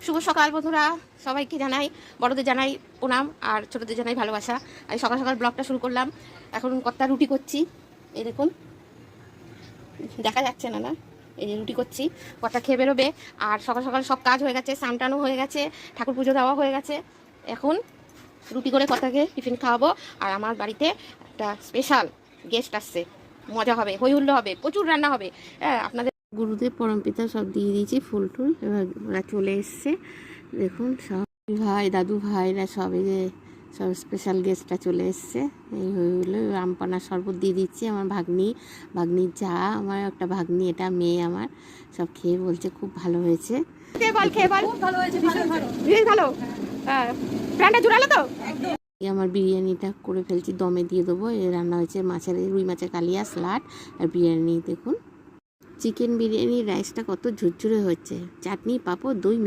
শুভ সকাল বন্ধুরা, সবাইকে জানাই, বড়দের জানাই প্রণাম আর ছোটদের জানাই ভালোবাসা। আমি সকাল সকাল ব্লগটা শুরু করলাম। এখন কর্তা রুটি করছি, এই দেখুন, দেখা যাচ্ছে না না, এই যে রুটি করছি, কর্তা খেয়ে বেরোবে। আর সকাল সকাল সব কাজ হয়ে গেছে, স্নান টানও হয়ে গেছে, ঠাকুর পুজো দেওয়া হয়ে গেছে। এখন রুটি করে কর্তাকে টিফিন খাওয়াবো। আর আমার বাড়িতে একটা স্পেশাল গেস্ট আসছে, মজা হবে, হই হুল্লো হবে, প্রচুর রান্না হবে। হ্যাঁ, আপনাদের গুরুদেব পরমপিতা সব দিয়ে দিয়েছি ফুল টুল, এবার ওরা চলে এসছে। দেখুন সব ভাই দাদু ভাইরা সব, এই যে সব স্পেশাল গেস্টটা চলে এসছে। এই হলো আমপানা শরবত দিয়ে দিচ্ছি। আমার ভাগ্নির যা, আমার একটা ভাগ্নি, এটা মেয়ে আমার, সব খেয়ে বলছে খুব ভালো হয়েছে। খেয়ে বল ভালো হয়েছে, বেশ ভালো। প্রাণটা জুড়ালো তো। আমার বিরিয়ানিটা করে ফেলছি, দমে দিয়ে দেবো। এ রান্না হয়েছে রুই মাছের কালিয়া, স্যালাড আর বিরিয়ানি। দেখুন চিকেন বিরিয়ানি, রাইসটা কত ঝুরঝুরে হচ্ছে, চাটনি, পাঁপড়, দই,